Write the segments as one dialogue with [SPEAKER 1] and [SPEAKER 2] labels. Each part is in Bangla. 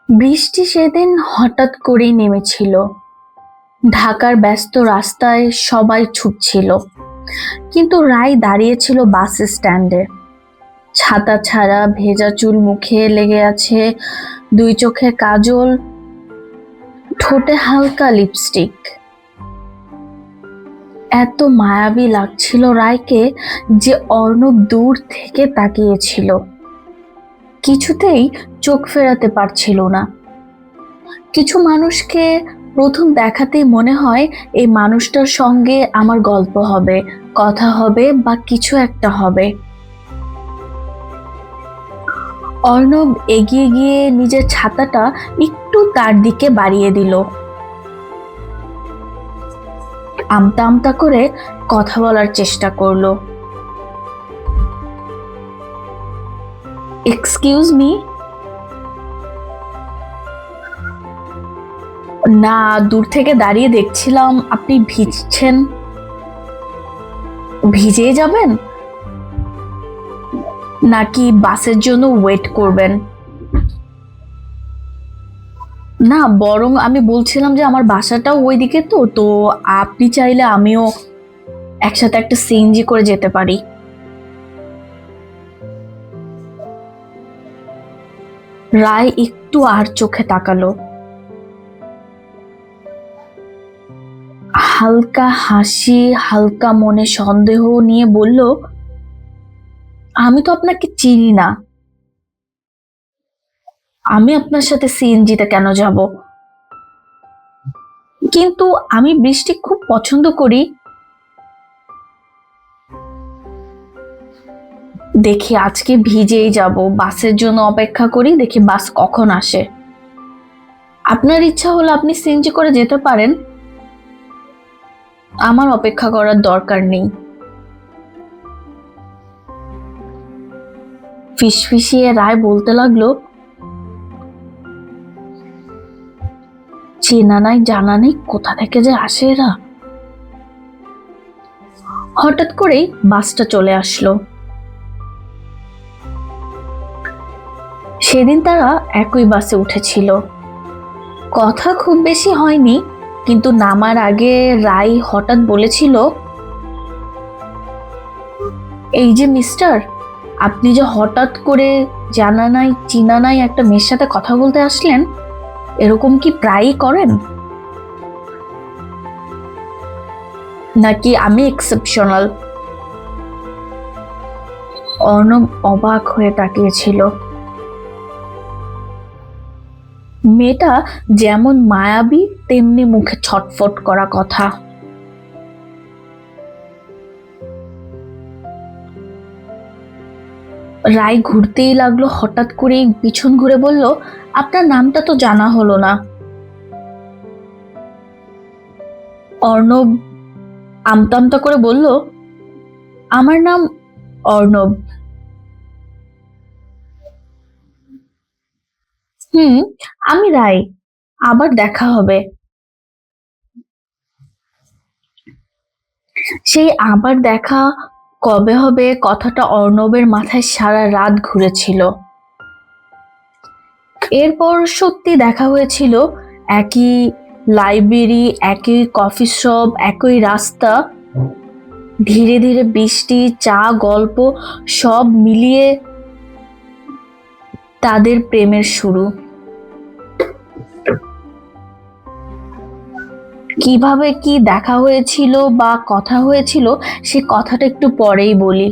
[SPEAKER 1] বৃষ্টি সেদিন হঠাৎ করেই নেমেছিল। ঢাকার ব্যস্ত রাস্তায় সবাই ছুটছিল, কিন্তু রায় দাঁড়িয়েছিল বাস স্ট্যান্ডে। ছাতা ছাড়া, ভেজা চুল, মুখে লেগে আছে দুই চোখে কাজল, ঠোঁটে হালকা লিপস্টিক। এত মায়াবী লাগছিল রায়কে যে অর্ণব দূর থেকে তাকিয়েছিল, কিছুতেই চোখ ফেরাতে পারছিল না। কিছু মানুষকে প্রথম দেখাতেই মনে হয় এই মানুষটার সঙ্গে আমার গল্প হবে, কথা হবে বা কিছু একটা হবে। অর্ণব এগিয়ে গিয়ে নিজের ছাতাটা একটু তার দিকে বাড়িয়ে দিল। আমতা আমতা করে কথা বলার চেষ্টা করলো। Excuse me. না, দূর থেকে দাঁড়িয়ে দেখছিলাম আপনি ভিজছেন। ভিজে যাবেন নাকি বাসের জন্য ওয়েট করবেন? না, বরং আমি বলছিলাম যে আমার বাসাটাও ওইদিকে, তো তো আপনি চাইলে আমিও একসাথে একটা সিএনজি করে যেতে পারি। রায় একটু আর চোখে তাকালো, হালকা হাসি, হালকা মনে সন্দেহ নিয়ে বলল, আমি তো আপনাকে চিনি না, আমি আপনার সাথে সিএনজিতে কেন যাব? কিন্তু আমি বৃষ্টি খুব পছন্দ করি। দেখি আজকে ভিজেই যাব, বাসের জন্য অপেক্ষা করি, দেখি বাস কখন আসে। আপনার ইচ্ছা হলে আপনি সিএনজি করে যেতে পারেন, আমার অপেক্ষা করার দরকার নেই। ফিসফিসিয়ে রায় বলতে লাগলো, চেনা নাই জানা নেই, কোথা থেকে যে আসে এরা। হঠাৎ করেই বাসটা চলে আসলো। সেদিন তারা একই বাসে উঠেছিল। কথা খুব বেশি হয়নি, কিন্তু নামার আগে রাই হঠাৎ বলেছিল, এই যে মিস্টার, আপনি যে হঠাৎ করে জানা নাই চিনা নাই একটা মেয়ের সাথে কথা বলতে আসলেন, এরকম কি প্রায়ই করেন, নাকি আমি এক্সেপশনাল? অর্ণব অবাক হয়ে তাকিয়েছিল। মেয়েটা যেমন মায়াবী তেমনি মুখে ছটফট করা কথা। রায় ঘুরতেই লাগলো, হঠাৎ করে পিছন ঘুরে বলল, আপনার নামটা তো জানা হলো না। অর্ণব আমতা আমতা করে বলল, আমার নাম অর্ণব। হুম, আমি রায়, আবার দেখা হবে। সেই আবার দেখা কবে হবে কথাটা অর্ণবের মাথায় সারা রাত ঘুরেছিল। এরপর সত্যি দেখা হয়েছিল, একই লাইব্রেরি, একই কফি শপ, একই রাস্তা। ধীরে ধীরে বৃষ্টি, চা, গল্প সব মিলিয়ে তাদের প্রেমের শুরু। কিভাবে কি দেখা হয়েছিল বা কথা হয়েছিল সে কথাটা একটু পরেই বলি।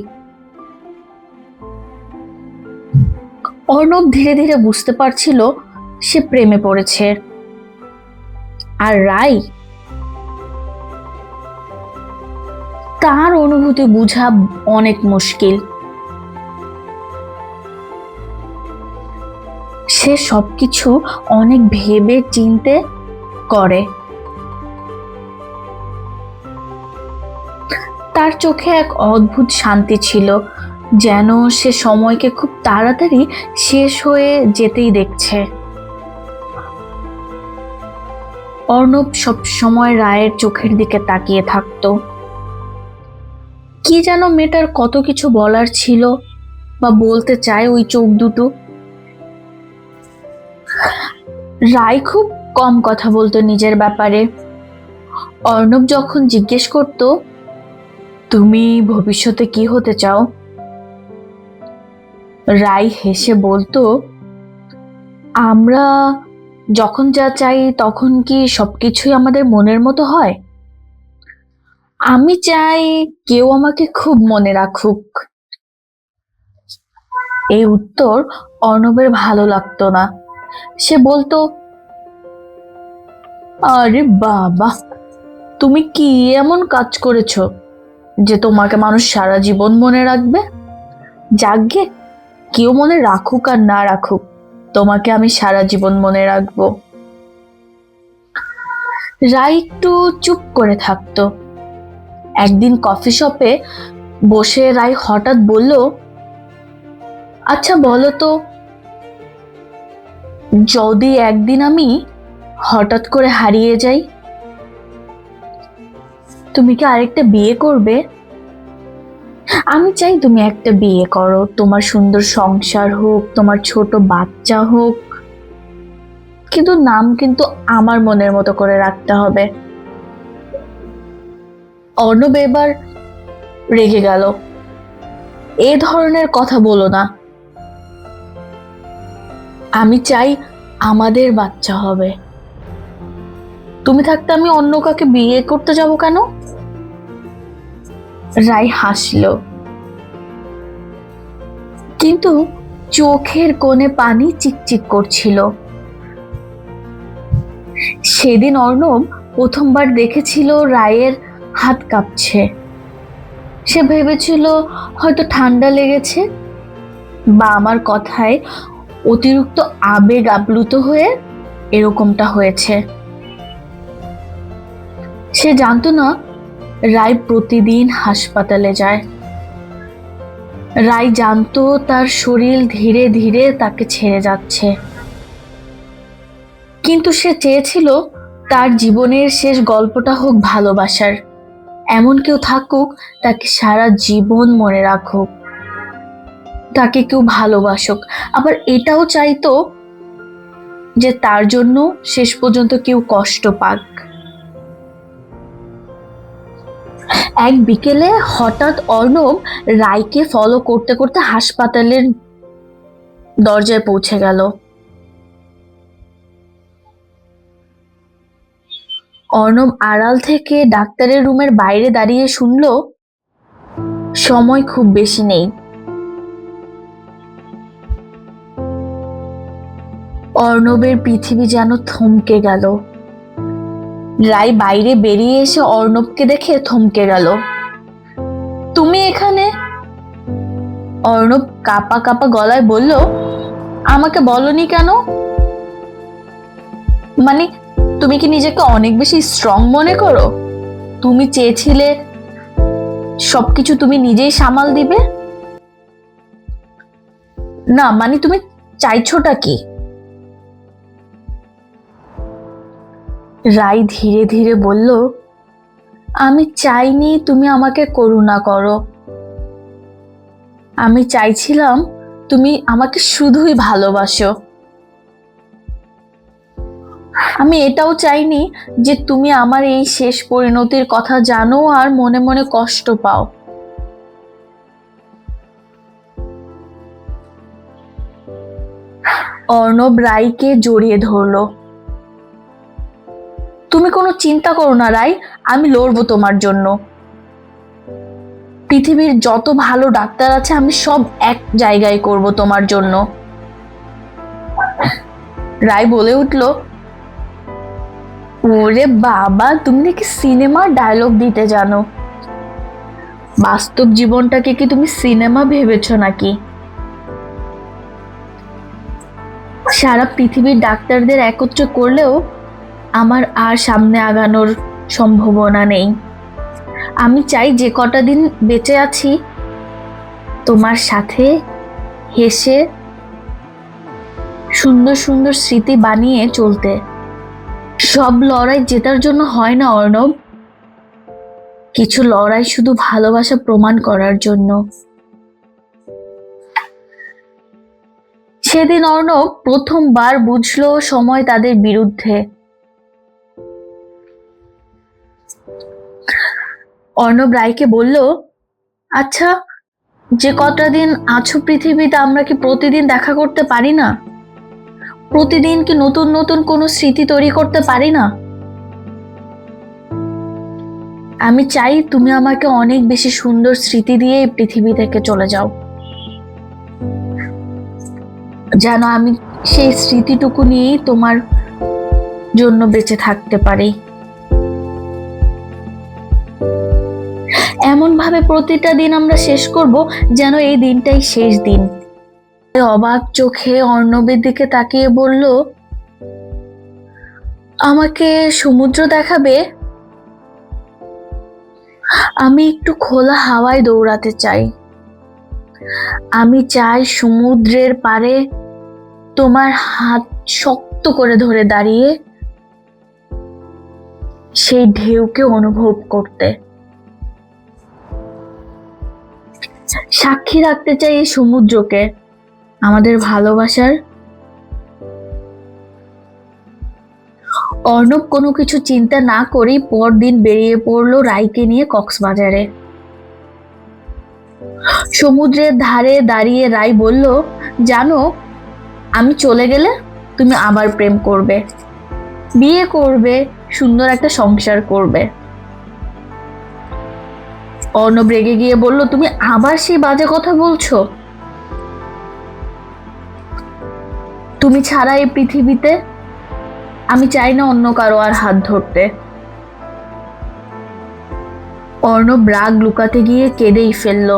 [SPEAKER 1] অর্ণব ধীরে ধীরে বুঝতে পারছিল সে প্রেমে পড়েছে, আর রাই তার অনুভূতি বোঝা অনেক মুশকিল। সে সবকিছু অনেক ভেবে চিনতে করে। তার চোখে এক অদ্ভুত শান্তি ছিল, যেন সে সময়কে খুব তাড়াতাড়ি শেষ হয়ে যেতেই দেখছে। অর্ণব সব সময় রায়ের চোখের দিকে তাকিয়ে থাকতো। কি যেন মেয়েটার কত কিছু বলার ছিল বা বলতে চায় ওই চোখ দুটো। রায় খুব কম কথা বলতো নিজের ব্যাপারে। অর্ণব যখন জিজ্ঞেস করত, তুমি ভবিষ্যতে কি হতে চাও, রায় হেসে বলতো, আমরা যখন যা চাই তখন কি সবকিছুই আমাদের মনের মতো হয়? আমি চাই কেউ আমাকে খুব মনে রাখুক। এই উত্তর অর্ণবের ভালো লাগতো না। সে বলতো, আরে বাবা, তুমি কি এমন কাজ করেছো যে তোমাকে মানুষ সারা জীবন মনে রাখবে? যাকগে, কেউ মনে রাখুক আর না রাখুক, তোমাকে আমি সারা জীবন মনে রাখবো। রাই একটু চুপ করে থাকতো। একদিন কফি শপে বসে রাই হঠাৎ বলল, আচ্ছা বলো তো, যদি একদিন আমি হঠাৎ করে হারিয়ে যাই, তুমি কি আরেকটা বিয়ে করবে? আমি চাই তুমি একটা বিয়ে করো, তোমার সুন্দর সংসার হোক, তোমার ছোট বাচ্চা হোক, কিন্তু নাম কিন্তু আমার মনের মতো করে রাখতে হবে। অর্ণব এবার রেগে গেল। এ ধরনের কথা বলো না। আমি চাই আমাদের বাচ্চা হবে। তুমি থাকতে আমি অন্য কাকে বিয়ে করতে যাব কেন? রাই হাসল, কিন্তু চোখের কোণে পানি চিকচিক করছিল। সেদিন অর্ণব প্রথমবার দেখেছিল রায়ের হাত কাঁপছে। সে ভেবেছিল হয়তো ঠান্ডা লেগেছে, বা আমার কথায় অতিরিক্ত আবেগ আপ্লুত হয়ে এরকমটা হয়েছে। সে জানতো না রায় প্রতিদিন হাসপাতালে যায়। রায় জানতো তার শরীর ধীরে ধীরে তাকে ছেড়ে যাচ্ছে, কিন্তু সে চেয়েছিল তার জীবনের শেষ গল্পটা হোক ভালোবাসার। এমন কেউ থাকুক তাকে সারা জীবন মনে রাখুক, তাকে কেউ ভালোবাসুক। আবার এটাও চাইতো যে তার জন্য শেষ পর্যন্ত কেউ কষ্ট পাক। এক বিকেলে হঠাৎ অর্ণব রায়কে ফলো করতে করতে হাসপাতালের দরজায় পৌঁছে গেল। অর্ণব আড়াল থেকে ডাক্তারের রুমের বাইরে দাঁড়িয়ে শুনল, সময় খুব বেশি নেই। অর্ণবের পৃথিবী যেন থমকে গেল। রায় বাইরে বেরিয়ে এসে অর্ণবকে দেখে থমকে গেল। তুমি এখানে? অর্ণব কাঁপা কাঁপা গলায় বলল, আমাকে বলনি কেন? মানে, তুমি কি নিজেকে অনেক বেশি স্ট্রং মনে করো? তুমি চেয়েছিলে সবকিছু তুমি নিজেই সামাল দিবে? না, মানে তুমি চাইছোটা কি? রাই ধীরে ধীরে বলল, আমি চাইনি তুমি আমাকে করুণা করো। আমি চাইছিলাম তুমি আমাকে শুধুই ভালোবাসো। আমি এটাও চাইনি যে তুমি আমার এই শেষ পরিণতির কথা জানো আর মনে মনে কষ্ট পাও। অর্ণব রাইকে জড়িয়ে ধরল। তুমি কোনো চিন্তা করো না রাই, আমি লড়বো তোমার জন্য। পৃথিবীর যত ভালো ডাক্তার আছে আমি সব এক জায়গায় করব তোমার জন্য। রাই বলে উঠল, ওরে বাবা, তুমি নাকি সিনেমার ডায়লগ দিতে জানো? বাস্তব জীবনটাকে কি তুমি সিনেমা ভেবেছো নাকি? সারা পৃথিবীর ডাক্তারদের একত্র করলেও আমার আর সামনে আগানোর সম্ভাবনা নেই। আমি চাই যে কটা দিন বেঁচে আছি তোমার সাথে হেসে সুন্দর সুন্দর স্মৃতি বানিয়ে চলতে। সব লড়াই জেতার জন্য হয় না অর্ণব, কিছু লড়াই শুধু ভালোবাসা প্রমাণ করার জন্য। সেদিন অর্ণব প্রথমবার বুঝলো সময় তাদের বিরুদ্ধে। অর্ণব রায়কে বলল, আচ্ছা, যে কটা দিন আছো পৃথিবীতে আমরা কি প্রতিদিন দেখা করতে পারি না? প্রতিদিন কি নতুন নতুন কোনো স্মৃতি তৈরি করতে পারি না? আমি চাই তুমি আমাকে অনেক বেশি সুন্দর স্মৃতি দিয়ে এই পৃথিবী থেকে চলে যাও, যেন আমি সেই স্মৃতিটুকু নিয়েই তোমার জন্য বেঁচে থাকতে পারি। এমন ভাবে প্রতিটা দিন আমরা শেষ করব যেন এই দিনটাই শেষ দিন। অবাক চোখে অর্ণবের দিকে তাকিয়ে বলল, আমাকে সমুদ্র দেখাবে? আমি একটু খোলা হাওয়ায় দৌড়াতে চাই। আমি চাই সমুদ্রের পাড়ে তোমার হাত শক্ত করে ধরে দাঁড়িয়ে সেই ঢেউকে অনুভব করতে। সাক্ষী রাখতে চাই এই সমুদ্রকে আমাদের ভালোবাসার। অর্ণব কোনো কিছু চিন্তা না করেই পরদিন বেরিয়ে পড়লো রায়কে নিয়ে কক্সবাজারে। সমুদ্রের ধারে দাঁড়িয়ে রায় বলল, জানো, আমি চলে গেলে তুমি আবার প্রেম করবে, বিয়ে করবে, সুন্দর একটা সংসার করবে। অর্ণব রেগে গিয়ে বলল, তুমি আবার সেই বাজে কথা বলছো? তুমি ছাড়া এই পৃথিবীতে আমি চাই না অন্য কারো আর হাত ধরতে। অর্ণব রাগ লুকাতে গিয়ে কেঁদেই ফেলল।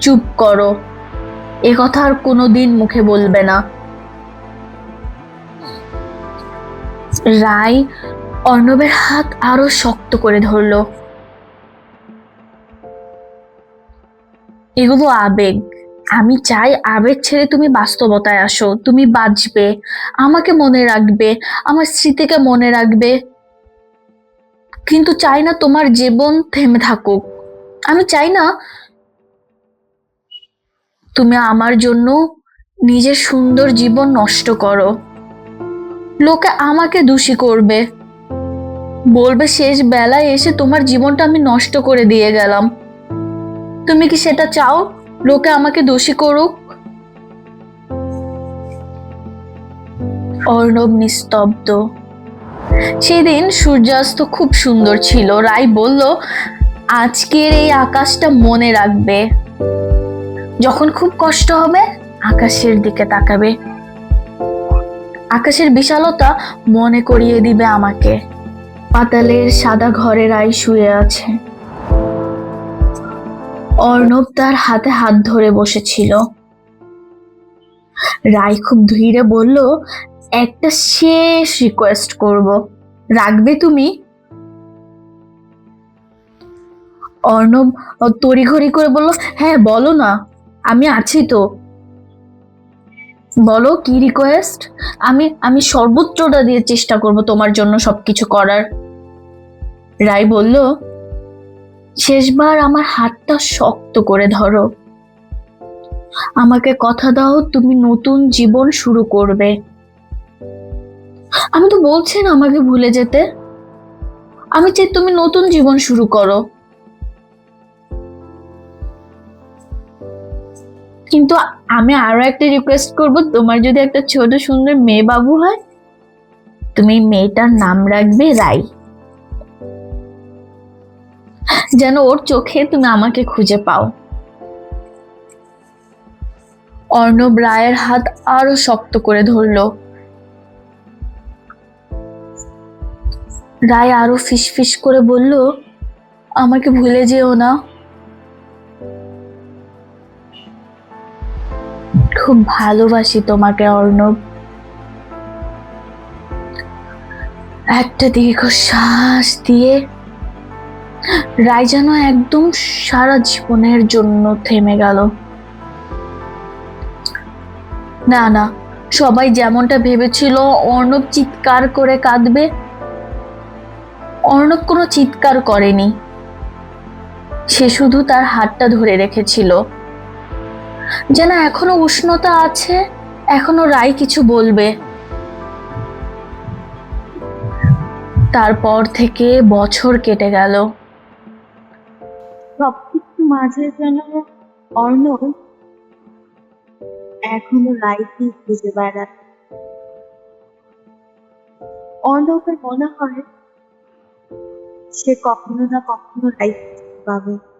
[SPEAKER 1] চুপ করো, এ কথা আর কোনোদিন মুখে বলবে না। রায় অর্ণবের হাত আরো শক্ত করে ধরল। এগুলো আবেগ, আমি চাই আবেগ ছেড়ে তুমি বাস্তবতায় আসো। তুমি বাঁচবে, আমাকে মনে রাখবে, আমার স্মৃতিকে মনে রাখবে, কিন্তু চাই না তোমার জীবন থেমে থাকুক। আমি চাই না তুমি আমার জন্য নিজের সুন্দর জীবন নষ্ট করো। লোকে আমাকে দোষী করবে, বলবে শেষ বেলায় এসে তোমার জীবনটা আমি নষ্ট করে দিয়ে গেলাম। তুমি কি সেটা চাও লোকে আমাকে দোষী করুক? অর্ণব নিস্তব্ধ। সেদিন সূর্যাস্ত খুব সুন্দর ছিল। রায় বলল, আজকের এই আকাশটা মনে রাখবে, যখন খুব কষ্ট হবে আকাশের দিকে তাকাবে, আকাশের বিশালতা মনে করিয়ে দিবে আমাকে। পাতালের সাদা ঘরে রায় শুয়ে আছে। অর্ণব তার হাতে হাত ধরে বসেছিল। রায় খুব ধীরে বলল, একটা শেষ রিকোয়েস্ট করব, রাখবে তুমি? অর্ণব তড়িঘড়ি করে বলল, হ্যাঁ বলো না, আমি আছি তো। বলো কি রিকোয়েস্ট? আমি সর্বোচ্চটা দিয়ে চেষ্টা করব তোমার জন্য সবকিছু করার। রায় বলল, শেষবার আমার হাতটা শক্ত করে ধরো। আমাকে কথা দাও তুমি নতুন জীবন শুরু করবে। আমি তো বলছি না আমাকে ভুলে যেতে, আমি চাই তুমি নতুন জীবন শুরু করো। কিন্তু আমি আরো একটা রিকোয়েস্ট করব, তোমার যদি একটা ছোট সুন্দর মেয়ে বাবু হয়, তুমি মেয়েটার নাম রাখবে রাই, যেন ওর চোখে তুমি আমাকে খুঁজে পাও। অর্ণব রায়ের হাত আরো শক্ত করে ধরল। রায় আরো ফিসফিস করে বলল, আমাকে ভুলে যেও না। খুব ভালোবাসি তোমাকে অর্ণব। একটা দীর্ঘশ্বাস দিয়ে রায় যেন একদম সারা জীবনের জন্য থেমে গেল। না না, সবাই যেমনটা ভেবেছিল অর্ণব চিৎকার করে কাঁদবে, অর্ণব কোনো চিৎকার করেনি। সে শুধু তার হাতটা ধরে রেখেছিল, যেন এখনো উষ্ণতা আছে, এখনো রায় কিছু বলবে। তারপর থেকে বছর কেটে গেল।
[SPEAKER 2] সবকিছু মাঝে যেন অর্ণব এখনো রাইকে খুঁজে বেড়ায়। অর্ণবের মনে হয় সে কখনো না কখনো রাইকে পাবে।